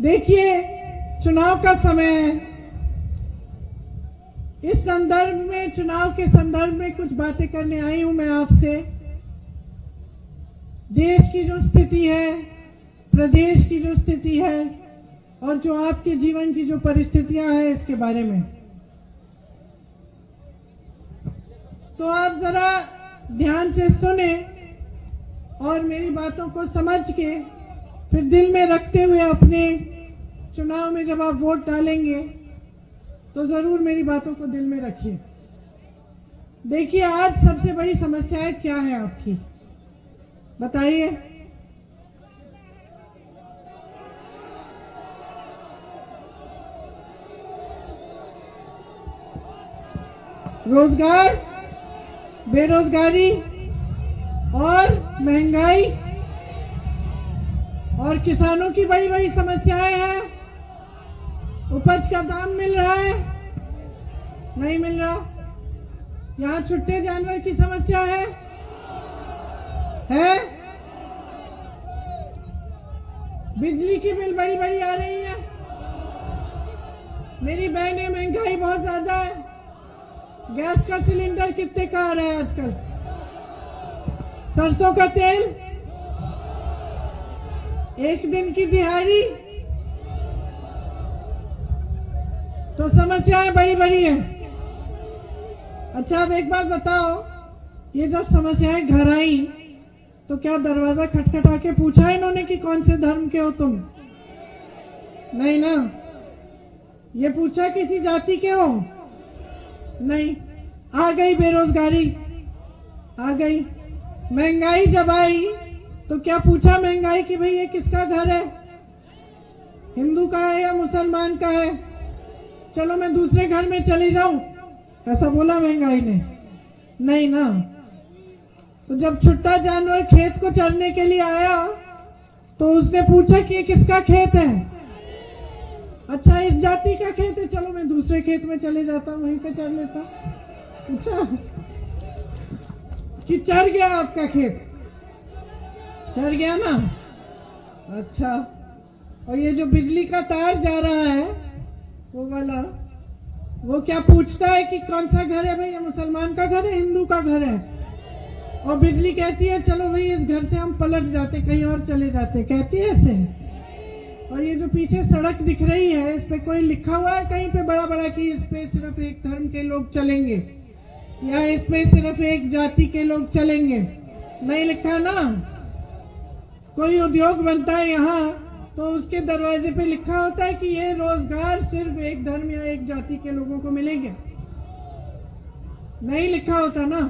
देखिए, चुनाव का समय है। इस संदर्भ में, चुनाव के संदर्भ में कुछ बातें करने आई हूं मैं आपसे। देश की जो स्थिति है, प्रदेश की जो स्थिति है और जो आपके जीवन की जो परिस्थितियां हैं, इसके बारे में। तो आप जरा ध्यान से सुने और मेरी बातों को समझ के फिर दिल में रखते हुए अपने चुनाव में जब आप वोट डालेंगे तो जरूर मेरी बातों को दिल में रखिए। देखिए, आज सबसे बड़ी समस्याएं क्या है आपकी, बताइए। रोजगार, बेरोजगारी और महंगाई और किसानों की बड़ी बड़ी समस्याएं हैं। उपज का दाम मिल रहा है, नहीं मिल रहा। यहाँ छुट्टे जानवर की समस्या है? बिजली की बिल बड़ी बड़ी आ रही है। मेरी बहनें, महंगाई बहुत ज्यादा है। गैस का सिलेंडर कितने का आ रहा है आजकल? सरसों का तेल एक दिन की दिहाड़ी। तो समस्याएं बड़ी बड़ी हैं। अच्छा, अब एक बात बताओ, ये जब समस्याएं घर आई तो क्या दरवाजा खटखटा के पूछा इन्होंने कि कौन से धर्म के हो तुम? नहीं ना। ये पूछा किसी जाति के हो? नहीं। आ गई बेरोजगारी, आ गई महंगाई। जब आई तो क्या पूछा महंगाई कि भाई ये किसका घर है, हिंदू का है या मुसलमान का है? चलो मैं दूसरे घर में चली जाऊं, ऐसा बोला महंगाई ने? नहीं ना। तो जब छुट्टा जानवर खेत को चरने के लिए आया तो उसने पूछा कि ये किसका खेत है? अच्छा, इस जाति का खेत है, चलो मैं दूसरे खेत में चले जाता हूं, वहीं पे चर लेता। अच्छा, कि चर गया आपका खेत? चढ़ गया ना। अच्छा, और ये जो बिजली का तार जा रहा है वो वाला, वो क्या पूछता है कि कौन सा घर है भाई, ये मुसलमान का घर है, हिंदू का घर है? और बिजली कहती है चलो भाई इस घर से हम पलट जाते, कहीं और चले जाते, कहती है ऐसे। और ये जो पीछे सड़क दिख रही है, इस पे कोई लिखा हुआ है कहीं पे बड़ा बड़ा कि इस पे सिर्फ एक धर्म के लोग चलेंगे या इसमें सिर्फ एक जाति के लोग चलेंगे? नहीं लिखा ना। कोई उद्योग बनता है यहाँ तो उसके दरवाजे पे लिखा होता है कि ये रोजगार सिर्फ एक धर्म या एक जाति के लोगों को मिलेंगे। नहीं लिखा होता ना।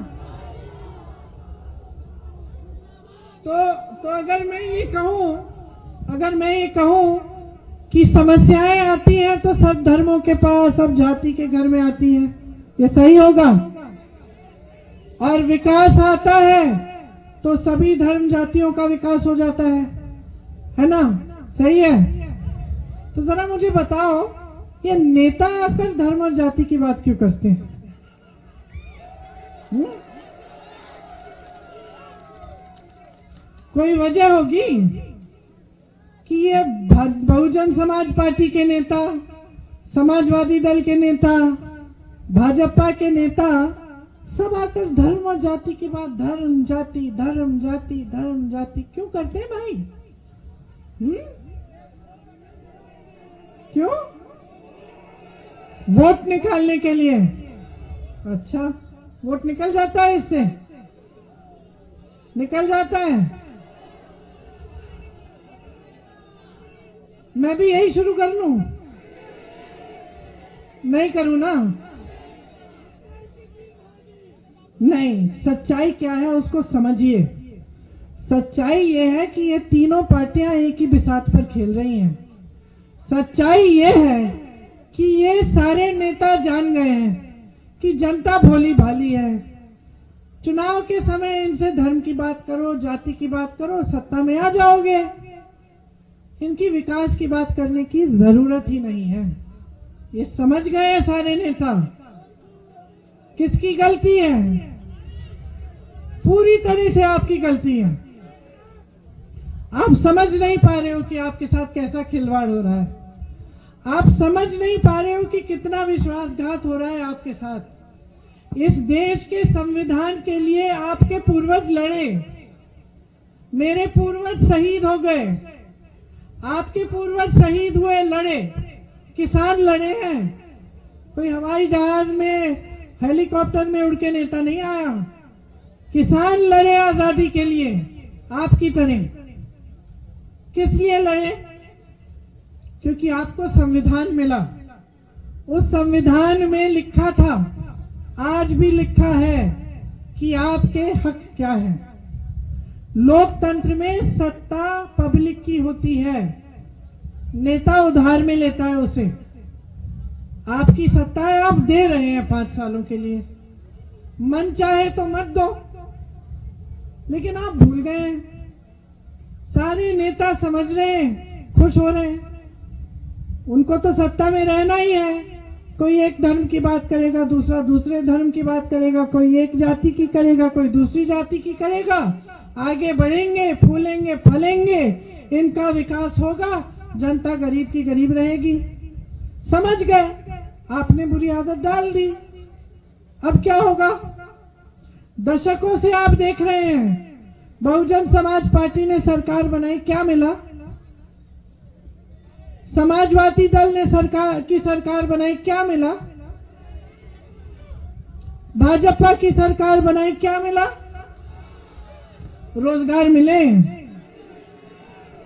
तो अगर मैं ये कहूं कि समस्याएं आती हैं तो सब धर्मों के पास, सब जाति के घर में आती हैं, ये सही होगा? और विकास आता है तो सभी धर्म जातियों का विकास हो जाता है ना? सही है। तो जरा मुझे बताओ, ये नेता आकर धर्म और जाति की बात क्यों करते हैं? कोई वजह होगी कि ये बहुजन समाज पार्टी के नेता, समाजवादी दल के नेता, भाजपा के नेता सब आकर धर्म और जाति की बात, धर्म जाति धर्म जाति धर्म जाति क्यों करते हैं भाई? क्यों? वोट निकालने के लिए। अच्छा, वोट निकल जाता है इससे? निकल जाता है। मैं भी यही शुरू कर लूं? नहीं करूं ना। नहीं, सच्चाई क्या है उसको समझिए। सच्चाई ये है कि ये तीनों पार्टियां एक ही बिसात पर खेल रही हैं। सच्चाई ये है कि ये सारे नेता जान गए हैं कि जनता भोली भाली है। चुनाव के समय इनसे धर्म की बात करो, जाति की बात करो, सत्ता में आ जाओगे। इनकी विकास की बात करने की जरूरत ही नहीं है। ये समझ गए सारे नेता। किसकी गलती है? पूरी तरह से आपकी गलती है। आप समझ नहीं पा रहे हो कि आपके साथ कैसा खिलवाड़ हो रहा है। आप समझ नहीं पा रहे हो कि कितना विश्वासघात हो रहा है आपके साथ। इस देश के संविधान के लिए आपके पूर्वज लड़े, मेरे पूर्वज शहीद हो गए, आपके पूर्वज शहीद हुए, लड़े, किसान लड़े हैं। कोई हवाई जहाज में, हेलीकॉप्टर में उड़ के नेता नहीं आया, किसान लड़े आजादी के लिए आपकी तरह। किस लिए लड़े? क्योंकि आपको संविधान मिला। उस संविधान में लिखा था, आज भी लिखा है कि आपके हक क्या है। लोकतंत्र में सत्ता पब्लिक की होती है, नेता उधार में लेता है उसे। आपकी सत्ता है, आप दे रहे हैं 5 सालों के लिए, मन चाहे तो मत दो। लेकिन आप भूल गए हैं, सारे नेता समझ रहे हैं, खुश हो रहे हैं, उनको तो सत्ता में रहना ही है। कोई एक धर्म की बात करेगा, दूसरा दूसरे धर्म की बात करेगा, कोई एक जाति की करेगा, कोई दूसरी जाति की करेगा। आगे बढ़ेंगे, फूलेंगे, फलेंगे, इनका विकास होगा, जनता गरीब की गरीब रहेगी। समझ गए, आपने बुरी आदत डाल दी। अब क्या होगा? दशकों से आप देख रहे हैं, बहुजन समाज पार्टी ने सरकार बनाई, क्या मिला? समाजवादी दल ने सरकार बनाई, क्या मिला? भाजपा की सरकार बनाई, क्या मिला? रोजगार मिले।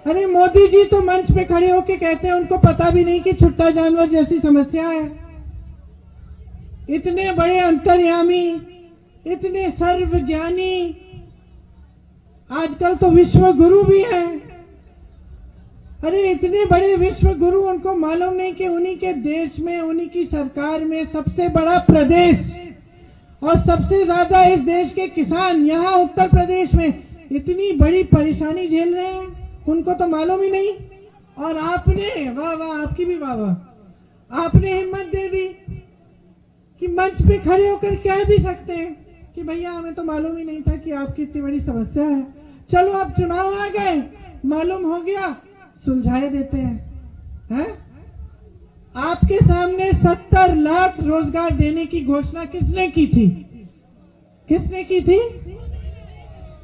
अरे मोदी जी तो मंच पे खड़े होके कहते हैं उनको पता भी नहीं कि छुट्टा जानवर जैसी समस्या है। इतने बड़े अंतर्यामी, इतने सर्वज्ञानी, आजकल तो विश्व गुरु भी हैं। अरे इतने बड़े विश्व गुरु, उनको मालूम नहीं कि उन्हीं के देश में, उन्हीं की सरकार में सबसे बड़ा प्रदेश और सबसे ज्यादा इस देश के किसान यहां उत्तर प्रदेश में इतनी बड़ी परेशानी झेल रहे हैं, उनको तो मालूम ही नहीं। और आपने, वाह वाह, आपकी भी वाह वाह, आपने हिम्मत दे दी कि मंच पे खड़े होकर कह भी सकते हैं कि भैया हमें तो मालूम ही नहीं था कि आपकी इतनी बड़ी समस्या है। चलो अब चुनाव आ गए, मालूम हो गया, सुलझाए देते हैं। आपके सामने 70 लाख रोजगार देने की घोषणा किसने की थी? किसने की थी?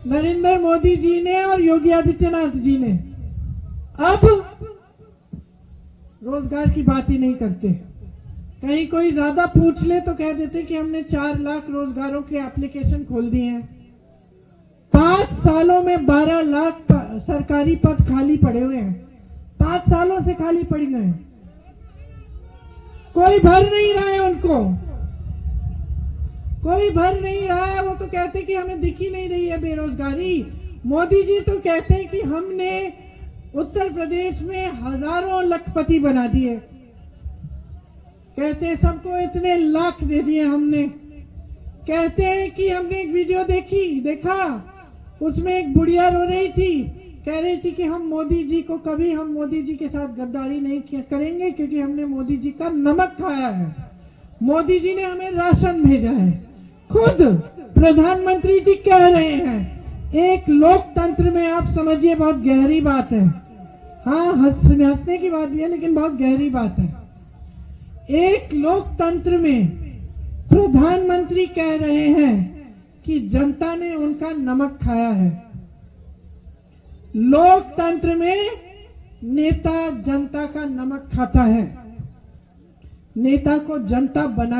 नरेंद्र मोदी जी ने और योगी आदित्यनाथ जी ने। अब रोजगार की बात ही नहीं करते। कहीं कोई ज्यादा पूछ ले तो कह देते कि हमने 4 लाख रोजगारों के एप्लीकेशन खोल दिए हैं। 5 सालों में 12 लाख सरकारी पद खाली पड़े हुए हैं। 5 सालों से खाली पड़ गए, कोई भर नहीं रहा है उनको, कोई भर नहीं रहा है। वो तो कहते कि हमें दिख ही नहीं रही है बेरोजगारी। मोदी जी तो कहते हैं कि हमने उत्तर प्रदेश में हजारों लखपति बना दिए। कहते हैं सबको इतने लाख दे दिए हमने। कहते हैं कि हमने एक वीडियो देखा, उसमें एक बुढ़िया रो रही थी, कह रही थी कि हम मोदी जी के साथ गद्दारी नहीं करेंगे क्योंकि हमने मोदी जी का नमक खाया है, मोदी जी ने हमें राशन भेजा है। खुद प्रधानमंत्री जी कह रहे हैं। एक लोकतंत्र में आप समझिए, बहुत गहरी बात है। हाँ, हंसने की बात भी है, लेकिन बहुत गहरी बात है। एक लोकतंत्र में प्रधानमंत्री कह रहे हैं कि जनता ने उनका नमक खाया है। लोकतंत्र में नेता जनता का नमक खाता है, नेता को जनता बना